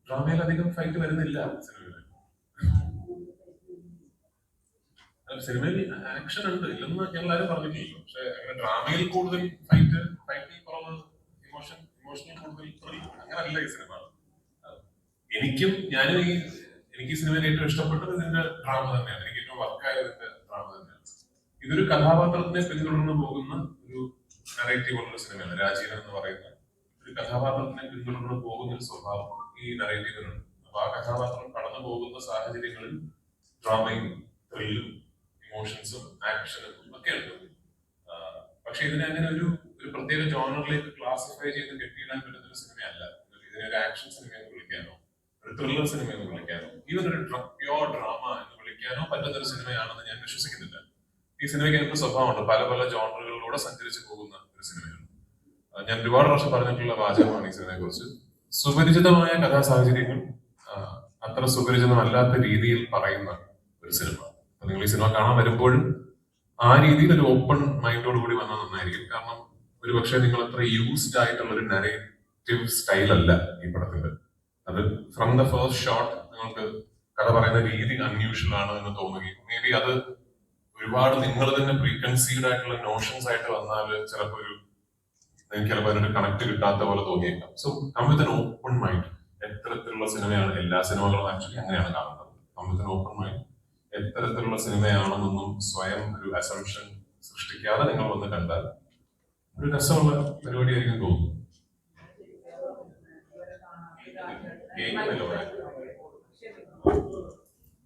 ഡ്രാമയിൽ അധികം ഫൈറ്റ് വരുന്നില്ല സിനിമയിൽ. സിനിമയിൽ ആക്ഷൻ ഉണ്ട്, ഇല്ലെന്ന് ഞങ്ങൾ ആരും പറഞ്ഞിട്ടില്ല. പക്ഷെ അങ്ങനെ ഡ്രാമയിൽ കൂടുതൽ ഫൈറ്റിൽ കുറവ്, ഇമോഷണൽ കൂടുതൽ അങ്ങനല്ല ഈ സിനിമ. ഞാനും എനിക്ക് ഈ സിനിമയിൽ ഏറ്റവും ഇഷ്ടപ്പെട്ടത് ഇതിന്റെ ഡ്രാമ തന്നെയാണ്. എനിക്ക് ഏറ്റവും വർക്കായത് ഇതിന്റെ ഡ്രാമ തന്നെയാണ്. ഇതൊരു കഥാപാത്രത്തിനെ പിന്തുടർന്ന് പോകുന്ന ഒരു നറേറ്റീവ് ഉള്ള സിനിമയാണ്. രാജീവൻ എന്ന് പറയുന്ന ഒരു കഥാപാത്രത്തിനെ പിന്തുടർന്ന് പോകുന്ന ഒരു സ്വഭാവം ഈ നറേറ്റീവിനുണ്ട്. അപ്പൊ ആ കഥാപാത്രം കടന്നു പോകുന്ന സാഹചര്യങ്ങളിൽ ഡ്രാമയും ത്രില്ലും ഇമോഷൻസും ആക്ഷനും ഒക്കെ ഉണ്ട്. പക്ഷെ ഇതിനെ അങ്ങനെ ഒരു പ്രത്യേക ജോണറിലേക്ക് ക്ലാസിഫൈ ചെയ്ത് കെട്ടിയിടാൻ പറ്റുന്ന ഒരു സിനിമയല്ല. ഇതിനെ ഒരു ആക്ഷൻ സിനിമ എന്ന് വിളിക്കാനോ ഒരു ത്രില്ലർ സിനിമ എന്ന് വിളിക്കാനോ ഈവൻ ഒരു പ്യോർ ഡ്രാമ എന്ന് വിളിക്കാനോ പറ്റുന്ന ഒരു സിനിമയാണെന്ന് ഞാൻ വിശ്വസിക്കുന്നില്ല. ഈ സിനിമയ്ക്ക് എനിക്ക് സ്വഭാവമുണ്ട്, പല പല ജോണറുകളിലൂടെ സഞ്ചരിച്ചു പോകുന്ന ഒരു സിനിമയാണ്. ഞാൻ ഒരുപാട് വർഷം പറഞ്ഞിട്ടുള്ള വാചകമാണ് ഈ സിനിമയെ കുറിച്ച്. സുപരിചിതമായ കഥാസാഹചര്യങ്ങൾ അത്ര സുപരിചിതമല്ലാത്ത രീതിയിൽ പറയുന്ന ഒരു സിനിമ. അപ്പൊ നിങ്ങൾ ഈ സിനിമ കാണാൻ വരുമ്പോഴും ആ രീതിയിൽ ഒരു ഓപ്പൺ മൈൻഡോട് കൂടി വന്നാൽ നന്നായിരിക്കും. കാരണം ഒരുപക്ഷെ നിങ്ങൾ അത്ര യൂസ്ഡ് ആയിട്ടുള്ള ഒരു നരേറ്റീവ് സ്റ്റൈൽ അല്ല ഈ പടത്തിന്റെ. അത് ഫ്രം ദ ഫസ്റ്റ് ഷോട്ട് നിങ്ങൾക്ക് കഥ പറയുന്ന രീതി അൺയൂഷ്വൽ ആണ് എന്ന് തോന്നുകയും മേ ബി അത് ഒരുപാട് നിങ്ങൾ തന്നെ പ്രീകൺസീവ്ഡ് ആയിട്ടുള്ള നോഷൻസ് ആയിട്ട് വന്നാൽ ചിലപ്പോൾ അതിനൊരു കണക്ട് കിട്ടാത്ത പോലെ തോന്നിയേക്കാം. So come with an open mind. എത്തരത്തിലുള്ള സിനിമയാണ്, എല്ലാ സിനിമകളും ആക്ച്വലി അങ്ങനെയാണ് കാണുന്നത്. Come with an open mind. എത്തരത്തിലുള്ള സിനിമയാണെന്നൊന്നും സ്വയം ഒരു അസംഷൻ സൃഷ്ടിക്കാതെ നിങ്ങൾ വന്ന് കണ്ടാൽ ഒരു രസമുള്ള പരിപാടിയായിരിക്കും തോന്നുന്നു.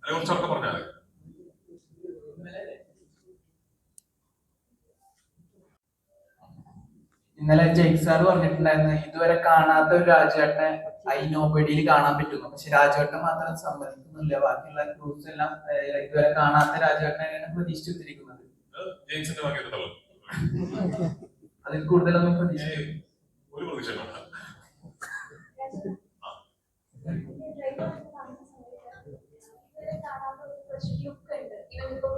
അതിനെ കുറിച്ചൊക്കെ പറഞ്ഞാൽ ഇന്നലെ ജയ്ക്ക് സാർ പറഞ്ഞിട്ടുണ്ടായിരുന്നു ഇതുവരെ കാണാത്ത ഒരു രാജേട്ടനെ ഐ നോബഡിയിൽ കാണാൻ പറ്റുന്നു. പക്ഷെ രാജേട്ടൻ മാത്രം സമ്മതിക്കുന്നില്ല. ബാക്കിയുള്ള ക്രൂസ് എല്ലാം ഇതുവരെ കാണാത്ത രാജേട്ടനെയാണ് പ്രതീക്ഷിച്ചിരിക്കുന്നത്. അതിൽ കൂടുതലൊന്നും പ്രതീക്ഷിക്കും.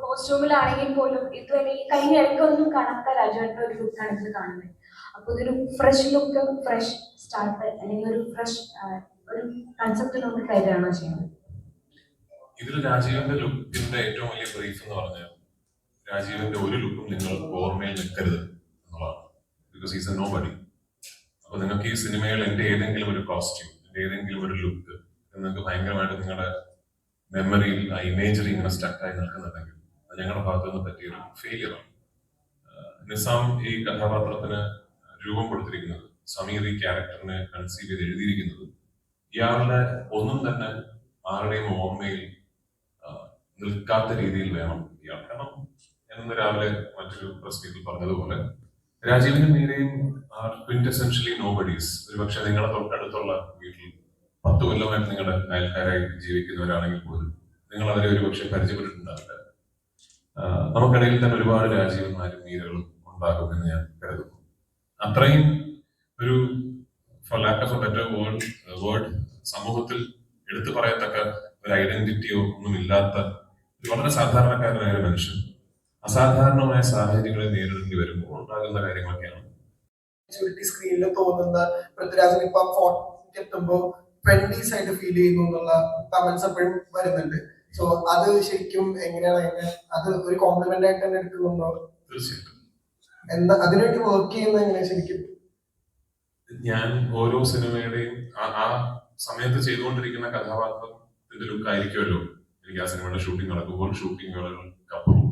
കോസ്റ്റ്യൂമിലാണെങ്കിൽ പോലും ഇതുവരെ ഈ കഴിഞ്ഞ ഇടയ്ക്കൊന്നും കാണാത്ത രാജുവേട്ടൻ്റെ ഒരു ലുക്കാണ് ഇത് കാണുന്നത്. അപ്പോൾ ഇതൊരു ഫ്രഷ് ലുക്ക്, ഫ്രഷ് സ്റ്റാർട്ട് അല്ലെങ്കിൽ ഒരു ഫ്രഷ് ഒരു കൺസെപ്റ്റിലോട്ട് കയറുകയാണോ ചെയ്യുന്നത്? ഇതിൽ രാജീവന്റെ ലുക്കിന്റെ ഏറ്റവും വലിയ ബ്രീഫ് എന്ന് പറഞ്ഞാൽ രാജീവന്റെ ഒരു ലുക്കും നിങ്ങൾ ഓർമ്മയിൽ നിൽക്കരുത് എന്നുള്ളതാണ്. Because is a nobody. അപ്പൊ നിങ്ങൾക്ക് ഈ സിനിമയിൽ എന്റെ ഏതെങ്കിലും ഒരു കോസ്റ്റ്യൂം, എന്റെ ഏതെങ്കിലും ഒരു ലുക്ക് നിങ്ങൾക്ക് ഭയങ്കരമായിട്ട് നിങ്ങളുടെ മെമ്മറിയിൽ ആ ഇമേജറി ഇങ്ങനെ സ്റ്റക്കായി നിൽക്കുന്നുണ്ടെങ്കിൽ അത് ഞങ്ങളുടെ ഭാഗത്തു നിന്ന് പറ്റിയൊരു ഫെയിലിയറാണ്. നിസാം ഈ കഥാപാത്രത്തിന് രൂപം കൊടുത്തിരിക്കുന്നത്, സമീർ ഈ ക്യാരക്ടറിനെ കൺസീവ് ചെയ്ത് എഴുതിയിരിക്കുന്നത് ഇയാളുടെ ഒന്നും തന്നെ ആരുടെയും ഓർമ്മയിൽ നിൽക്കാത്ത രീതിയിൽ വേണം ഇയാൾ. കാരണം ഞാൻ രാവിലെ മറ്റൊരു പ്രസ് മീറ്റിൽ പറഞ്ഞതുപോലെ രാജീവിനും മീരയും ആർ ക്വിന്റസെൻഷ്യലി നോബഡീസ്. ഒരുപക്ഷെ നിങ്ങളുടെ തൊട്ടടുത്തുള്ള വീട്ടിൽ 10 കൊല്ലമായിട്ട് നിങ്ങളുടെ അയൽക്കാരായി ജീവിക്കുന്നവരാണെങ്കിൽ പോലും നിങ്ങൾ അവരെ ഒരുപക്ഷെ പരിചയപ്പെട്ടിട്ടുണ്ടാവില്ല. നമുക്കിടയിൽ തന്നെ ഒരുപാട് രാജീവന്മാരും മീരകളും ഉണ്ടാകുമെന്ന് ഞാൻ കരുതുന്നു. അത്രയും ഒരു for lack of a better word സമൂഹത്തിൽ എടുത്തു പറയത്തക്ക ഒരു ഐഡന്റിറ്റിയോ ഒന്നും ഇല്ലാത്ത വളരെ സാധാരണക്കാരനായ ഒരു മനുഷ്യൻ അസാധാരണമായ സാഹചര്യങ്ങളെ നേരിടേണ്ടി വരുമ്പോൾ ഉണ്ടാകുന്ന കാര്യങ്ങളൊക്കെയാണ്. സ്ക്രീനിൽ തോന്നുന്ന പൃഥ്വിരാജിന് ഇപ്പൊ എത്തുമ്പോ 20s ആയിട്ട് ഫീൽ ചെയ്യുന്നു എന്നുള്ള കമന്റ്സ് എപ്പോഴും വരുന്നുണ്ട്. സോ അത് ശരിക്കും എങ്ങനെയാണ് അത് ഒരു കോംപ്ലിമെന്റ് ആയിട്ട് തന്നെ എടുക്കുന്നുണ്ടോ? തീർച്ചയായിട്ടും. എന്താ അതിനുവേണ്ടി വർക്ക് ചെയ്യുന്നത് എങ്ങനെ ശരിക്കും? ഞാൻ ഓരോ സിനിമയുടെയും ആ സമയത്ത് ചെയ്തുകൊണ്ടിരിക്കുന്ന കഥാപാത്രത്തിന്റെ ലുക്ക് ആയിരിക്കുമല്ലോ എനിക്ക് ആ സിനിമയുടെ ഷൂട്ടിംഗ് നടക്കുമ്പോൾ ഷൂട്ടിങ്ങുകൾക്കപ്പുറം.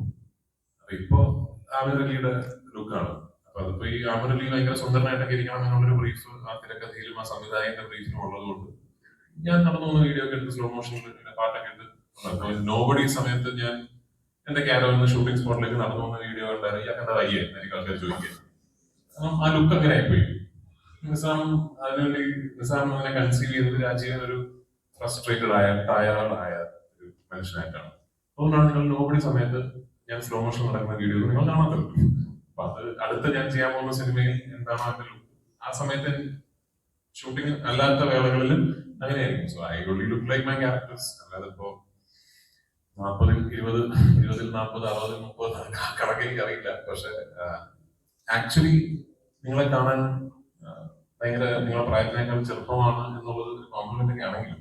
അപ്പൊ ഇപ്പോ ആമിർ അലിയുടെ ലുക്കാണ്. അപ്പൊ അതിപ്പോ ഈ ആമിർ അലി ഭയങ്കര സുന്ദരനായിട്ടൊക്കെ ഇരിക്കണം എന്നുള്ളൊരു ബ്രീഫ് ആ തിരക്കഥയിലും ആ സംവിധായകന്റെ ബ്രീഫിലും ഉള്ളതുകൊണ്ട് ഞാൻ നടന്നു പോകുന്ന വീഡിയോ ഒക്കെ എടുത്ത് സ്ലോ മോഷനിൽ പാട്ടൊക്കെ എടുത്ത് നോബഡി സമയത്ത് ഞാൻ എന്റെ ക്യാരവന്ന് ഷൂട്ടിംഗ് സ്പോട്ടിലേക്ക് നടന്നു പോകുന്ന വീഡിയോ കണ്ടാൽ ഇയാൾക്കെന്താ വയ്യ എനിക്ക് ആൾക്കാർ ചോദിക്കുക. കാരണം ആ ലുക്ക് അങ്ങനെ ആയിപ്പോയി. നിസാം അതിനുവേണ്ടി നിസാം അങ്ങനെ കൺസീവ് ചെയ്തത് രാജീവൻ ഒരു ഫ്രസ്ട്രേറ്റഡ് ആയ ടയർഡായ ഒരു മനുഷ്യനായിട്ടാണ്. അതുകൊണ്ടാണ് നിങ്ങൾ നോബഡി സമയത്ത് ഞാൻ സ്ലോ മോഷൻ നടക്കുന്ന വീഡിയോ നിങ്ങൾ കാണാത്തത്. അപ്പൊ അത് അടുത്ത ഞാൻ ചെയ്യാൻ പോകുന്ന സിനിമയിൽ എന്താണ് അതിന്റെ ലുക്ക് ആ സമയത്ത് ഷൂട്ടിംഗ് അല്ലാത്ത വേളകളിലും അങ്ങനെയായിരിക്കും. So I only look like my characters. അല്ലാതെ ഇപ്പോ 40, 20, 40, 60, 30 കണക്ക് എനിക്ക് അറിയില്ല. പക്ഷെ ആക്ച്വലി നിങ്ങളെ കാണാൻ ഭയങ്കര നിങ്ങളുടെ പ്രായത്തിനേക്കാൾ ചെറുപ്പമാണ് എന്നുള്ളത് ഒരു കോംപ്ലിമെന്റ് ഒക്കെ ആണെങ്കിലും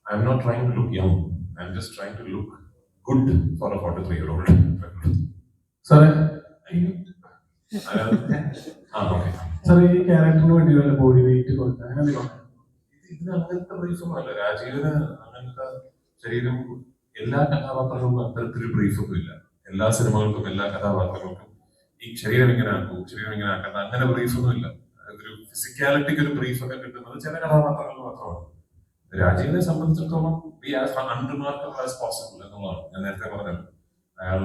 I am not trying to look young, I am just trying to look good for a 43-year-old. സാറേ ഓക്കെ. സാറേ ഈ ക്യാരക്ടറിന് വേണ്ടി വല്ല ബോഡി വെയിറ്റ് കൊടുക്കുക അങ്ങനെ എന്തെങ്കിലും ഉണ്ടോ? ഇതിന് അങ്ങനത്തെ ബ്രീഫൊന്നും അല്ല. രാജീവിന് അങ്ങനത്തെ ശരീരം എല്ലാ കഥാപാത്രങ്ങൾക്കും അത്തരത്തിലൊരു ബ്രീഫൊന്നും ഇല്ല. എല്ലാ സിനിമകൾക്കും എല്ലാ കഥാപാത്രങ്ങൾക്കും ഈ ശരീരം ഇങ്ങനെ ആക്കൂ, ശരീരം ഇങ്ങനെ ആക്കണ്ട, അങ്ങനെ ബ്രീഫൊന്നും ഇല്ല. ഒരു ഫിസിക്കാലിറ്റിക്ക് ഒരു ബ്രീഫൊക്കെ കിട്ടുന്നത് ചില കഥാപാത്രങ്ങൾക്ക് മാത്രമാണ്. രാജീവിനെ സംബന്ധിച്ചിടത്തോളം ബി ആസ് അൺറിമാർക്കബിൾ ആസ് പോസിബിൾ എന്നുള്ളതാണ് ഞാൻ നേരത്തെ പറഞ്ഞത്. അയാൾ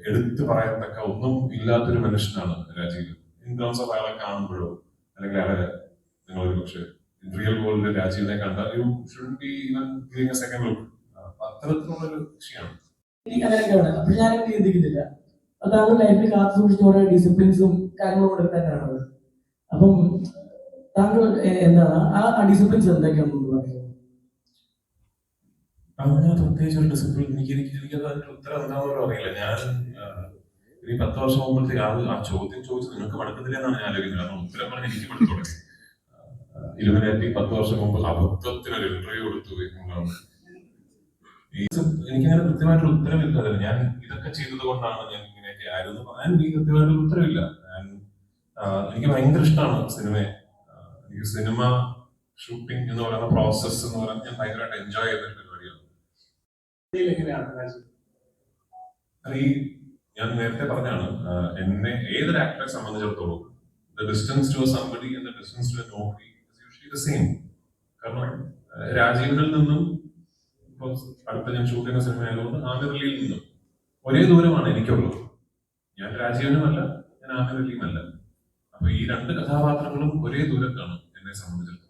എടുത്തു പറയത്തക്ക ഒന്നും ഇല്ലാത്തൊരു മനുഷ്യനാണ് രാജീവ്. ഇൻ ടേംസ് ഓഫ് അയാളെ കാണുമ്പോഴോ അല്ലെങ്കിൽ അയാളെ നിങ്ങളൊരു പക്ഷേ റിയൽ വേൾഡിൽ രാജീവിനെ കണ്ടാൽ you should be even giving A second look. അത്തരത്തിലുള്ള ഒരു വിഷയമാണ്. അങ്ങനെയൊക്കെയാണ്. അപ്പൊ ഞാൻ ചിന്തിക്കുന്നില്ല, താങ്കൾ ലൈഫിൽ കാത്തു സൂക്ഷിച്ച കുറെ ഡിസിപ്ലിൻസും കാര്യങ്ങളും കൂടെ തന്നെയാണ്. അപ്പം താങ്കൾ എന്താണ് ആ ഡിസിപ്ലിൻസ് എന്തൊക്കെയാണെന്ന് പറയുന്നത്? അങ്ങനെ പ്രത്യേകിച്ച് ഒരു ഡിസിപ്ലിൻ എനിക്കത് അതിന്റെ ഉത്തരം എന്താണെന്ന് അറിയില്ല. ഞാൻ ഇനി 10 വർഷം മുമ്പത്തെ ആ ചോദ്യം ചോദിച്ചത് നിങ്ങൾക്ക് മടക്കത്തില്ല എന്നാണ് ഞാൻ ആലോചിക്കുന്നത്. കാരണം ഉത്തരം പറഞ്ഞ് എനിക്ക് പഠിച്ചു തുടങ്ങി. ഇലുമിനാറ്റി 10 വർഷം മുമ്പ് അബദ്ധത്തിനൊരു ഇന്റർവ്യൂ കൊടുത്തു എന്നുള്ളതാണ്. എനിക്കങ്ങനെ കൃത്യമായിട്ടൊരു ഉത്തരവില്ല. അതിന് ഞാൻ ഇതൊക്കെ ചെയ്തത് കൊണ്ടാണ് ഞാൻ ഇങ്ങനെയൊക്കെ ആയിരുന്നു എനിക്ക് കൃത്യമായിട്ടൊരു ഉത്തരവില്ല. എനിക്ക് ഭയങ്കര ഇഷ്ടമാണ് സിനിമയെ. എനിക്ക് സിനിമ ഷൂട്ടിംഗ് എന്ന് പറയുന്ന പ്രോസസ് എന്ന് പറയുന്നത് ഞാൻ ഭയങ്കരമായിട്ട് എൻജോയ് ചെയ്യുന്ന ഒരു പരിപാടിയാണ്. ഈ ഞാൻ നേരത്തെ പറഞ്ഞാണ്, എന്നെ ഏതൊരു ആക്ടറെ സംബന്ധിച്ചിടത്തോളം the distance to somebody and the distance to a nobody is usually the same. കാരണം രാജീവിനിൽ നിന്നും ഇപ്പൊ അടുത്ത ഞാൻ ഷൂട്ട് ചെയ്യുന്ന സിനിമ ആയതുകൊണ്ട് ആമിർലിയിൽ നിന്നും ഒരേ ദൂരമാണ് എനിക്കുള്ളത്. ഞാൻ രാജീവനുമല്ല, ഞാൻ ആമിർലിയുമല്ല. അപ്പൊ ഈ രണ്ട് കഥാപാത്രങ്ങളും ഒരേ ദൂരത്താണ് എന്നെ സംബന്ധിച്ചിടത്തോളം.